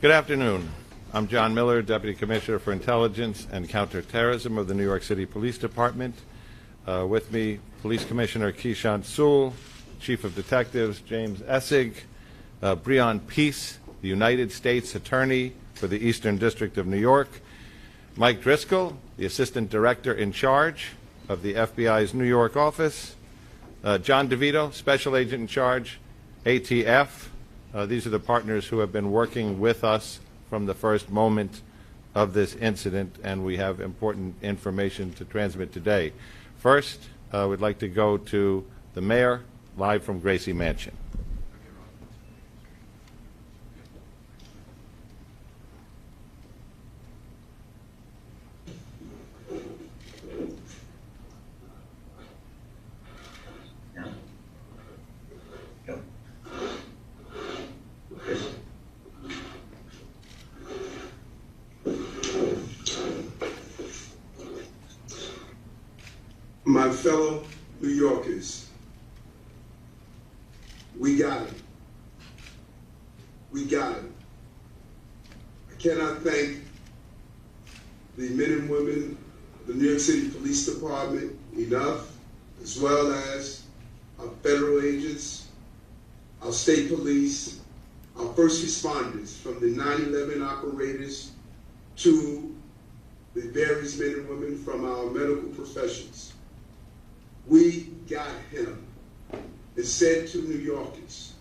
Good afternoon. I'm John Miller, Deputy Commissioner for Intelligence and Counterterrorism of the New York City Police Department. With me, Police Commissioner Keechant Sewell, Chief of Detectives James Essig, Breon Peace, the United States Attorney for the Eastern District of New York, Mike Driscoll, the Assistant Director in charge of the FBI's New York office, John DeVito, Special Agent in charge, ATF. These are the partners who have been working with us from the first moment of this incident, and we have important information to transmit today. First, we'd like to go to the Mayor, live from Gracie Mansion. My fellow New Yorkers, we got him. We got him. I cannot thank the men and women of the New York City Police Department enough, as well as our federal agents, our state police, our first responders, from the 9/11 operators to the various men and women from our medical professions. We got him and said to New Yorkers,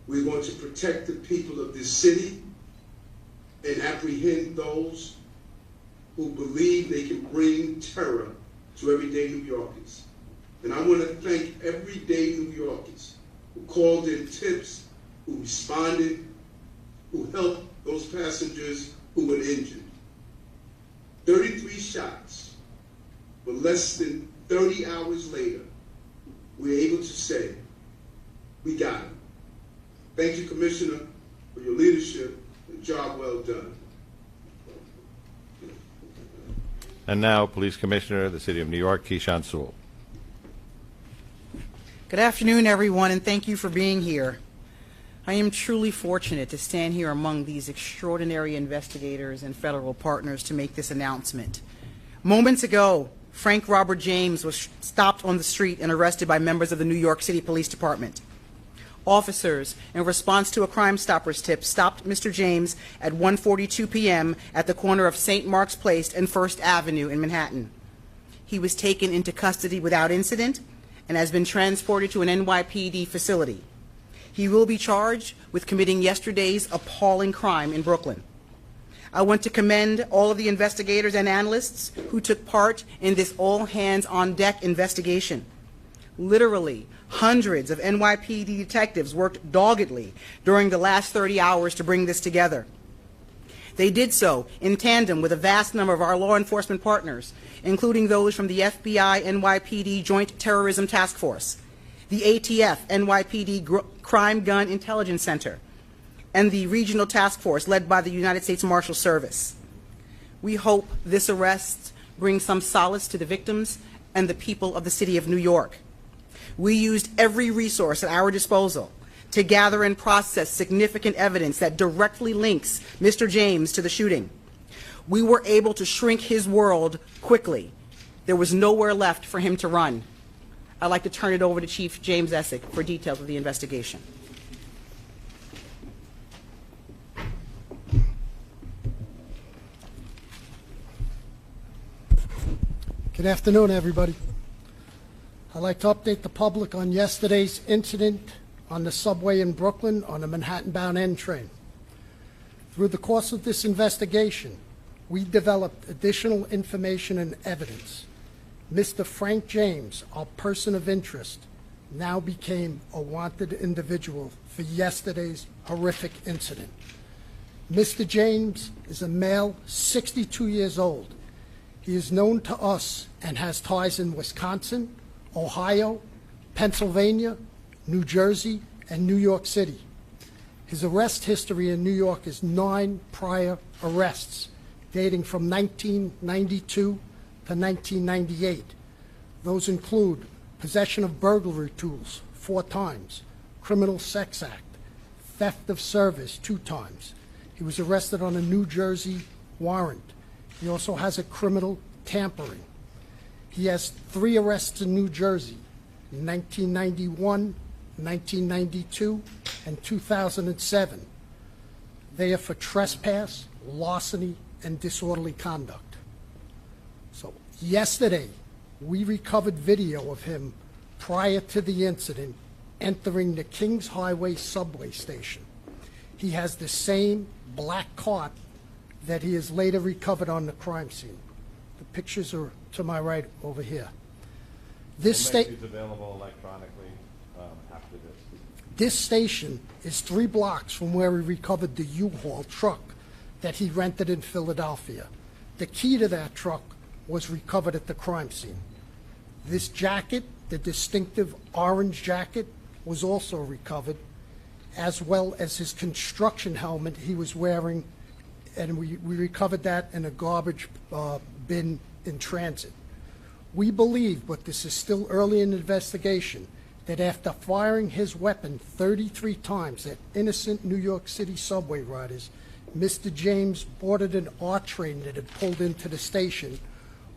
we're going to protect the people of this city and apprehend those who believe they can bring terror to everyday New Yorkers. And I want to thank everyday New Yorkers who called in tips, who responded, who helped those passengers who were injured. 33 shots, but less than 30 hours later, we're able to say, we got him. Thank you, Commissioner, for your leadership and job well done. And now, Police Commissioner of the City of New York, Keechant Sewell. Good afternoon, everyone, and thank you for being here. I am truly fortunate to stand here among these extraordinary investigators and federal partners to make this announcement. Moments ago, Frank Robert James was stopped on the street and arrested by members of the New York City Police Department. Officers, in response to a Crime Stoppers tip, stopped Mr. James at 1:42 p.m. at the corner of St. Mark's Place and First Avenue in Manhattan. He was taken into custody without incident and has been transported to an NYPD facility. He will be charged with committing yesterday's appalling crime in Brooklyn. I want to commend all of the investigators and analysts who took part in this all-hands-on-deck investigation. Literally, hundreds of NYPD detectives worked doggedly during the last 30 hours to bring this together. They did so in tandem with a vast number of our law enforcement partners, including those from the FBI NYPD Joint Terrorism Task Force, the ATF NYPD Crime Gun Intelligence Center, and the Regional Task Force led by the United States Marshal Service. We hope this arrest brings some solace to the victims and the people of the City of New York. We used every resource at our disposal to gather and process significant evidence that directly links Mr. James to the shooting. We were able to shrink his world quickly. There was nowhere left for him to run. I'd like to turn it over to Chief James Essig for details of the investigation. Good afternoon, everybody. I'd like to update the public on yesterday's incident on the subway in Brooklyn on the Manhattan-bound N train. Through the course of this investigation, we developed additional information and evidence. Mr. Frank James, our person of interest, now became a wanted individual for yesterday's horrific incident. Mr. James is a male, 62 years old. He is known to us and has ties in Wisconsin, Ohio, Pennsylvania, New Jersey, and New York City. His arrest history in New York is 9 prior arrests, dating from 1992 to 1998. Those include possession of burglary tools 4 times, criminal sex act, theft of service 2 times, He was arrested on a New Jersey warrant. He also has a criminal tampering. He has 3 arrests in New Jersey in 1991, 1992, and 2007. They are for trespass, larceny, and disorderly conduct. So yesterday, we recovered video of him prior to the incident entering the Kings Highway subway station. He has the same black cart that he has later recovered on the crime scene. The pictures are to my right over here. This We'll make these available electronically after this. This station is 3 blocks from where we recovered the U-Haul truck that he rented in Philadelphia. The key to that truck was recovered at the crime scene. This jacket, the distinctive orange jacket, was also recovered, as well as his construction helmet he was wearing, and we recovered that in a garbage bin in transit. We believe, but this is still early in the investigation, that after firing his weapon 33 times at innocent New York City subway riders, Mr. James boarded an R train that had pulled into the station,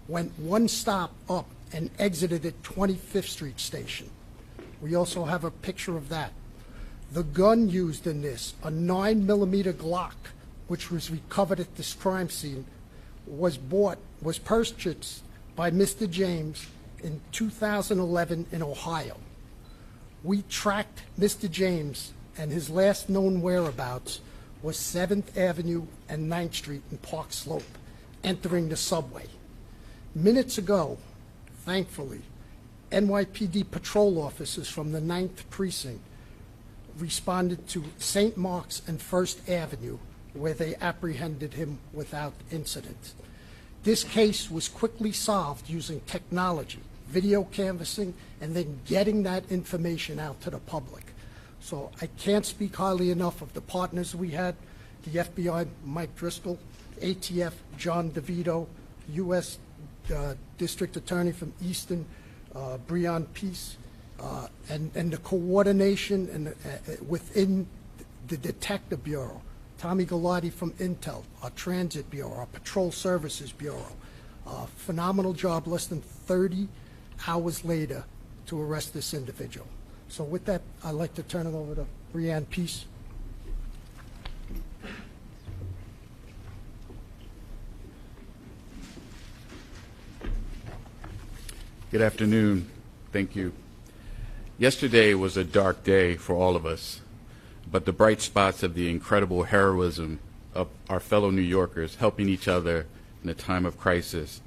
went 1 stop up, and exited at 25th Street Station. We also have a picture of that. The gun used in this, a 9mm Glock, which was recovered at this crime scene, was purchased by Mr. James in 2011 in Ohio. We tracked Mr. James, and his last known whereabouts was 7th Avenue and 9th Street in Park Slope, entering the subway. Minutes ago, thankfully, NYPD patrol officers from the 9th Precinct responded to St. Mark's and 1st Avenue, where they apprehended him without incident. This case was quickly solved using technology, video canvassing, and then getting that information out to the public. So I can't speak highly enough of the partners we had, the FBI, Mike Driscoll, ATF, John DeVito, U.S. District Attorney from Easton, Breon Peace, and the coordination and within the Detective Bureau, Tommy Galati from Intel, our Transit Bureau, our Patrol Services Bureau. Phenomenal job less than 30 hours later to arrest this individual. So with that, I'd like to turn it over to Breon Peace. Good afternoon. Thank you. Yesterday was a dark day for all of us, but the bright spots of the incredible heroism of our fellow New Yorkers helping each other in a time of crisis,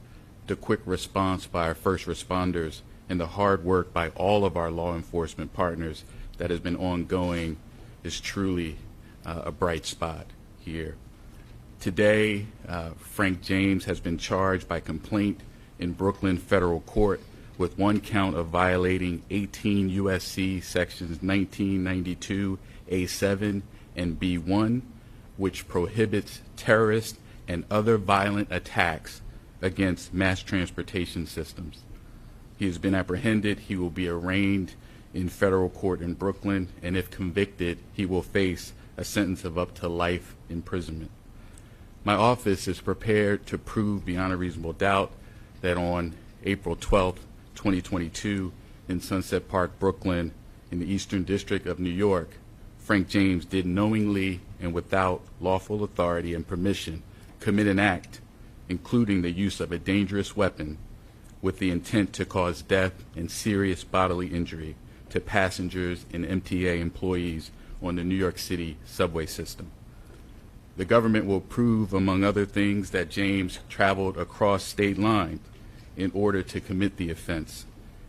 the quick response by our first responders, and the hard work by all of our law enforcement partners that has been ongoing is truly a bright spot here. Today, Frank James has been charged by complaint in Brooklyn Federal Court with 1 count of violating 18 U.S.C. sections 1992 A7 and B1, which prohibits terrorist and other violent attacks against mass transportation systems. He has been apprehended. He will be arraigned in federal court in Brooklyn, and if convicted, he will face a sentence of up to life imprisonment. My office is prepared to prove beyond a reasonable doubt that on April 12th, 2022, in Sunset Park, Brooklyn, in the Eastern District of New York, Frank James did knowingly and without lawful authority and permission commit an act, including the use of a dangerous weapon, with the intent to cause death and serious bodily injury to passengers and MTA employees on the New York City subway system. The government will prove, among other things, that James traveled across state lines in order to commit the offense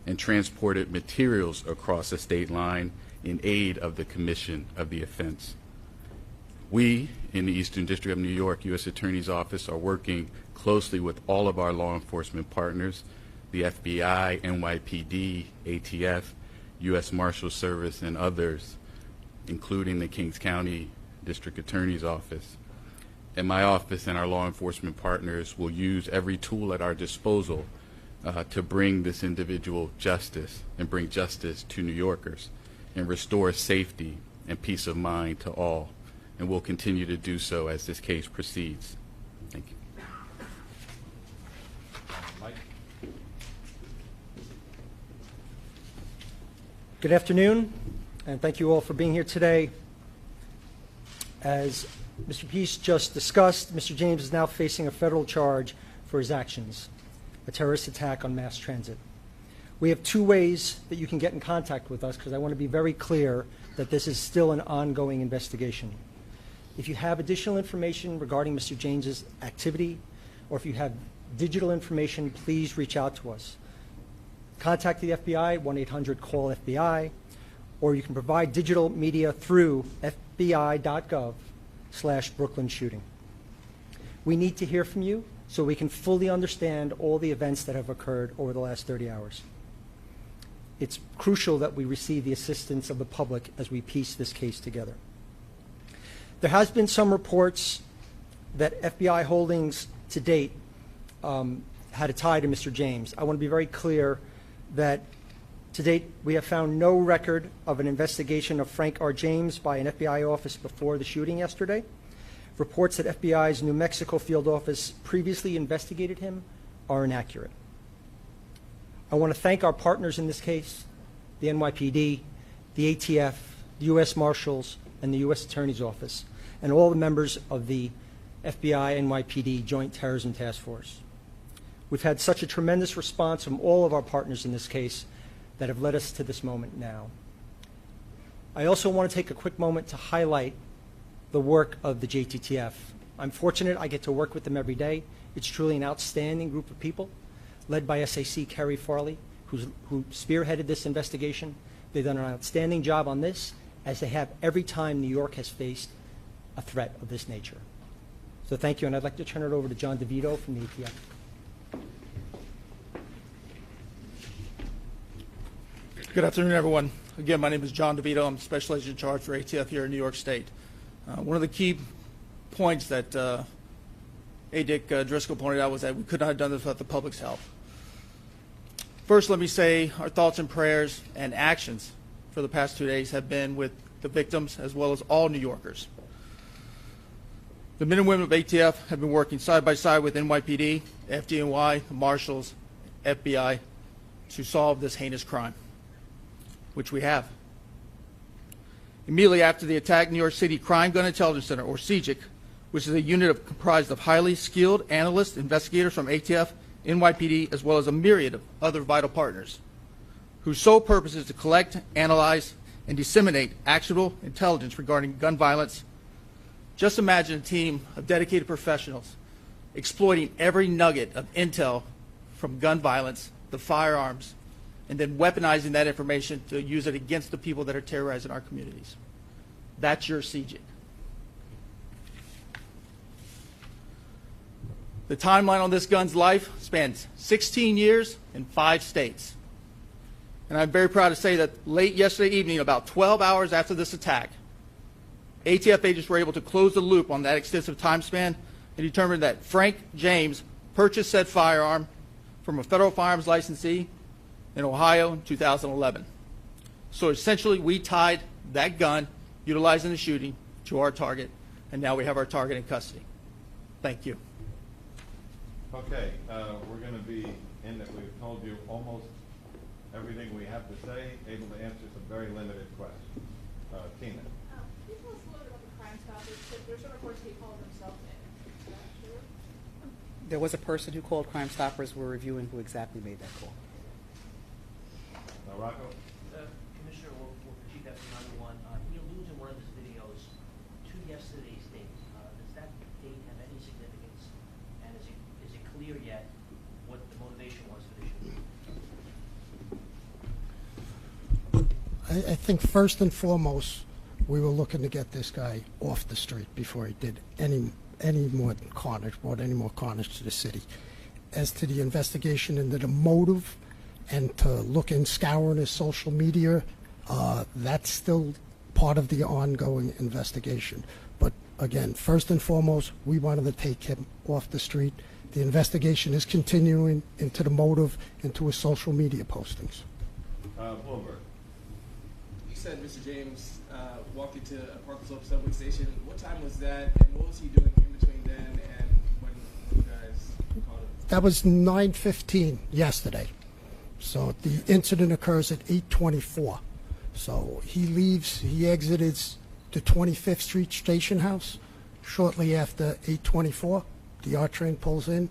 and transported materials across a state line in aid of the commission of the offense. We, in the Eastern District of New York U.S. Attorney's Office, are working closely with all of our law enforcement partners, the FBI, NYPD, ATF, U.S. Marshal Service, and others, including the Kings County District Attorney's Office. And my office and our law enforcement partners will use every tool at our disposal to bring this individual justice and bring justice to New Yorkers and restore safety and peace of mind to all and will continue to do so as this case proceeds. Thank you. Mike? Good afternoon, and thank you all for being here today. As Mr. Peace just discussed, Mr. James is now facing a federal charge for his actions, a terrorist attack on mass transit. We have two ways that you can get in contact with us, because I want to be very clear that this is still an ongoing investigation. If you have additional information regarding Mr. James's activity, or if you have digital information, please reach out to us. Contact the FBI, 1-800-CALL-FBI, or you can provide digital media through fbi.gov/Brooklyn shooting. We need to hear from you so we can fully understand all the events that have occurred over the last 30 hours. It's crucial that we receive the assistance of the public as we piece this case together. There has been some reports that FBI holdings to date had a tie to Mr. James. I want to be very clear that to date we have found no record of an investigation of Frank R. James by an FBI office before the shooting yesterday. Reports that FBI's New Mexico field office previously investigated him are inaccurate. I want to thank our partners in this case, the NYPD, the ATF, the U.S. Marshals, and the U.S. Attorney's Office, and all the members of the FBI NYPD Joint Terrorism Task Force. We've had such a tremendous response from all of our partners in this case that have led us to this moment now. I also want to take a quick moment to highlight the work of the JTTF. I'm fortunate I get to work with them every day. It's truly an outstanding group of people, led by SAC Kerry Farley, who spearheaded this investigation. They've done an outstanding job on this, as they have every time New York has faced a threat of this nature. So thank you, and I'd like to turn it over to John DeVito from the ATF. Good afternoon, everyone. Again, my name is John DeVito. I'm Special Agent in Charge for ATF here in New York State. One of the key points that A. Dick Driscoll pointed out was that we could not have done this without the public's help. First, let me say our thoughts and prayers and actions for the past 2 days have been with the victims as well as all New Yorkers. The men and women of ATF have been working side by side with NYPD, FDNY, the Marshals, FBI to solve this heinous crime, which we have. Immediately after the attack, New York City Crime Gun Intelligence Center, or CGIC, which is a unit comprised of highly skilled analysts, investigators from ATF, NYPD, as well as a myriad of other vital partners, whose sole purpose is to collect, analyze, and disseminate actionable intelligence regarding gun violence. Just imagine a team of dedicated professionals exploiting every nugget of intel from gun violence, the firearms, and then weaponizing that information to use it against the people that are terrorizing our communities. That's your CGIC. The timeline on this gun's life spans 16 years in 5 states. And I'm very proud to say that late yesterday evening, about 12 hours after this attack, ATF agents were able to close the loop on that extensive time span and determine that Frank James purchased said firearm from a federal firearms licensee in Ohio in 2011. So essentially, we tied that gun, utilizing the shooting, to our target, and now we have our target in custody. Thank you. Okay, we're going to be in that we've told you almost everything we have to say, able to answer some very limited questions. Tina. Can you tell us a little bit about the Crime Stoppers? There's some reports he called himself in. Is that true? There was a person who called Crime Stoppers. We're reviewing who exactly made that call. Rocco? Commissioner, or Chief F91, he alludes in one of his videos to yesterday's date. Does that date have any significance? And is it clear yet what the motivation was for the shooting? I think first and foremost, we were looking to get this guy off the street before he did any more carnage, brought any more carnage to the city. As to the investigation into the motive, and to look and scour his social media, that's still part of the ongoing investigation. But again, first and foremost, we wanted to take him off the street. The investigation is continuing into the motive, into his social media postings. Bloomberg. You said Mr. James walked into a Park Slope subway station. What time was that, and what was he doing in between then and when you guys caught him? That was 9:15 yesterday. So the incident occurs at 8:24. So he exited the 25th Street Station House shortly after 8:24. The R train pulls in.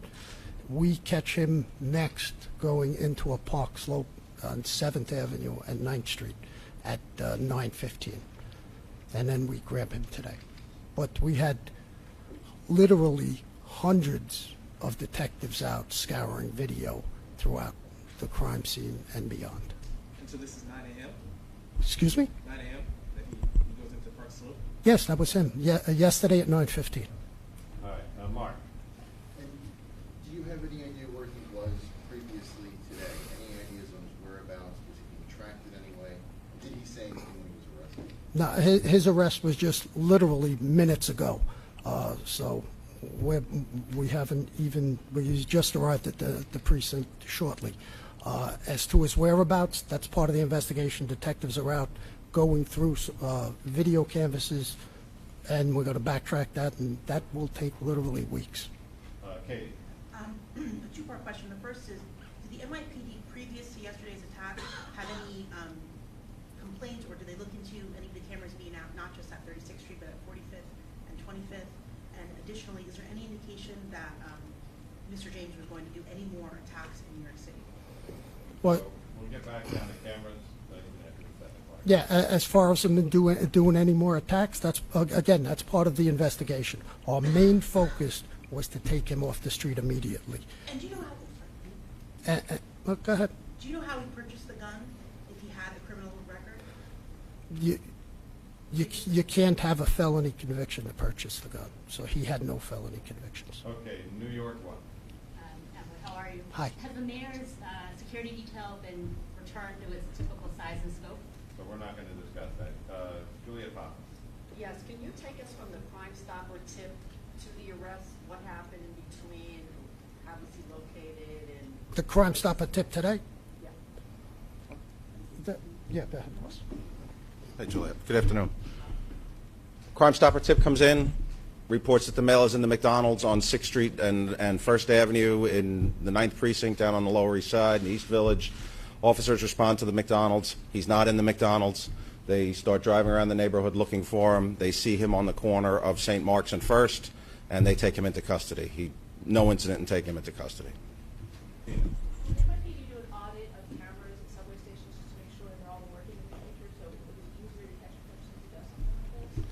We catch him next going into a Park Slope on 7th Avenue and 9th Street at 9:15. And then we grab him today. But we had literally hundreds of detectives out scouring video throughout the crime scene and beyond. And so this is 9 a.m.? Excuse me? 9 a.m. that he goes into Park Slope? Yes, that was him. Yesterday at 9:15. All right, Mark. And do you have any idea where he was previously today? Any ideas on his whereabouts? Was he being tracked in any way? Did he say anything when he was arrested? No, his arrest was just literally minutes ago. So we haven't even, he's just arrived at the precinct shortly. As to his whereabouts, that's part of the investigation. Detectives are out going through video canvases, and we're going to backtrack that, and that will take literally weeks. Katie. A two-part question. The first is, did the NYPD previous to yesterday's attack have any complaints, or did they look into any of the cameras being out, not just at 36th Street, but at 45th and 25th? And additionally, is there any indication that Mr. James was going to do any more attacks in New York City? Well, So we'll get back down to cameras. After the second part. yeah, as far as them doing any more attacks, that's again, that's part of the investigation. Our main focus was to take him off the street immediately. And do you know how? Well, go ahead. Do you know how he purchased the gun? If he had a criminal record? You can't have a felony conviction to purchase the gun, so he had no felony convictions. Okay, New York one. Emily, how are you? Hi. Has the mayor's security detail been returned to its typical size and scope? So we're not going to discuss that. Julia Pop. Yes, can you take us from the Crime Stopper tip to the arrest? What happened in between? How was he located? And The Crime Stopper tip today? yeah. Yeah, go ahead, boss. Hey, Juliet. Good afternoon. Crime Stopper tip comes in, reports that the male is in the McDonald's on 6th Street and 1st Avenue in the 9th Precinct down on the Lower East Side in East Village. Officers respond to the McDonald's. He's not in the McDonald's. They start driving around the neighborhood looking for him. They see him on the corner of St. Mark's and 1st, and they take him into custody. No incident and take him into custody. Did NYPD do an audit of cameras at subway stations just to make sure they're all working in the future, so it was easier to catch a person who does something like this?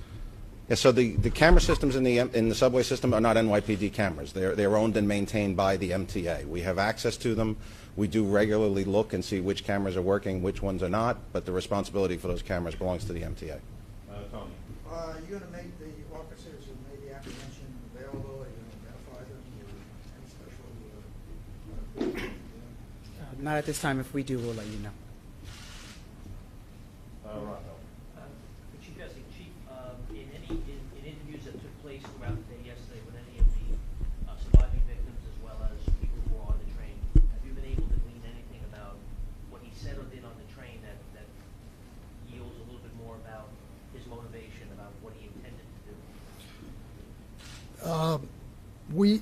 Yeah, so the camera systems in the subway system are not NYPD cameras. They're owned and maintained by the MTA. We have access to them. We do regularly look and see which cameras are working, which ones are not, but the responsibility for those cameras belongs to the MTA. Tony. Are you going to make the officers who made the apprehension available? Are you going to identify them or any special? Not at this time. If we do, we'll let you know. Rocco. For Chief Jesse, Chief, in interviews that took place throughout the day yesterday with any of the surviving victims as well as people who were on the train, have you been able to glean anything about what he said or did on the train that yields a little bit more about his motivation, about what he intended to do?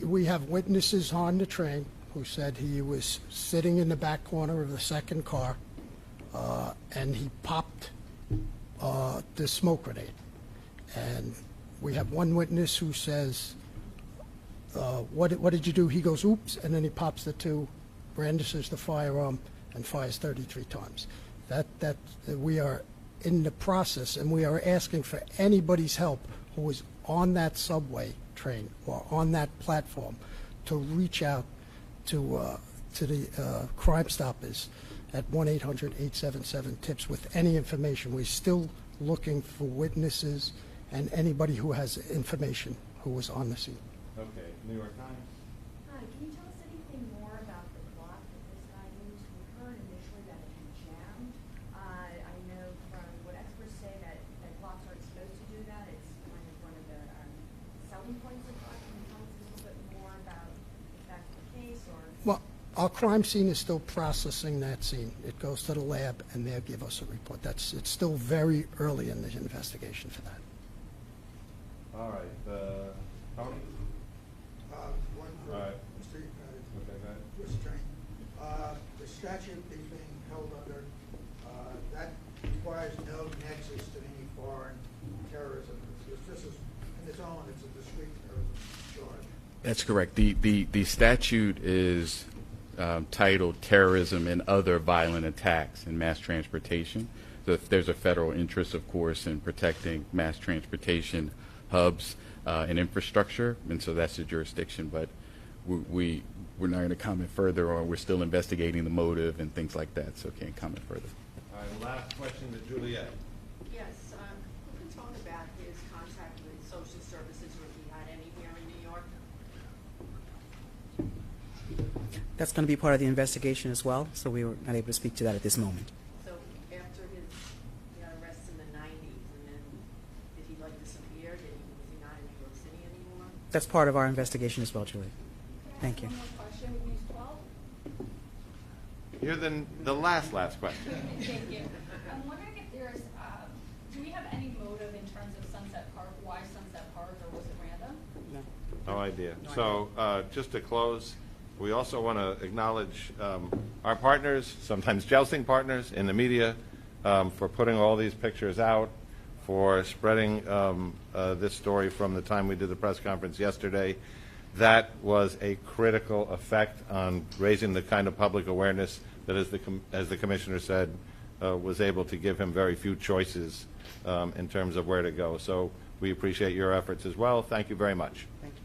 We have witnesses on the train who said he was sitting in the back corner of the second car, and he popped the smoke grenade. And we have one witness who says, what did you do? He goes, oops, and then he pops the two, brandishes the firearm, and fires 33 times. That we are in the process, and we are asking for anybody's help who is on that subway train or on that platform to reach out to the Crime Stoppers at 1-800-877-TIPS with any information. We're still looking for witnesses and anybody who has information who was on the scene. Okay, New York Times. Hi, can you tell us anything more about the clock that this guy used? We heard initially that it had jammed. I know from what experts say that clocks aren't supposed to do that. It's kind of one of the selling points of clocks. Can you tell us a little bit more about if that's the case or? Well, Our crime scene is still processing that scene. It goes to the lab, and they'll give us a report. It's still very early in the investigation for that. All right, Tony? One for All right. Mr. Okay, go ahead. U.S. Attorney. The statute that he's being held under, that requires no nexus to any foreign terrorism. This is, in its own, it's a discrete terrorism charge. That's correct. The statute is titled Terrorism and Other Violent Attacks in Mass Transportation. So if there's a federal interest, of course, in protecting mass transportation hubs and infrastructure, and so that's the jurisdiction. But we're not going to comment further, or we're still investigating the motive and things like that, so can't comment further. All right, last question to Juliet. Yes, who can talk about his contact with social services, or if he had any here in New York? That's going to be part of the investigation as well, so we were not able to speak to that at this moment. So after his arrest in the 90s, and then did he like disappear? Was he not in New York City anymore? That's part of our investigation as well, Julie. Thank you. One more question. He's 12. You're the last question. Thank you. I'm wondering if there's, do we have any motive in terms of Sunset Park? Why Sunset Park, or was it random? No idea. So just to close, we also want to acknowledge our partners, sometimes jousting partners in the media, for putting all these pictures out, for spreading this story from the time we did the press conference yesterday. That was a critical effect on raising the kind of public awareness that, as the commissioner said, was able to give him very few choices in terms of where to go. So we appreciate your efforts as well. Thank you very much. Thank you.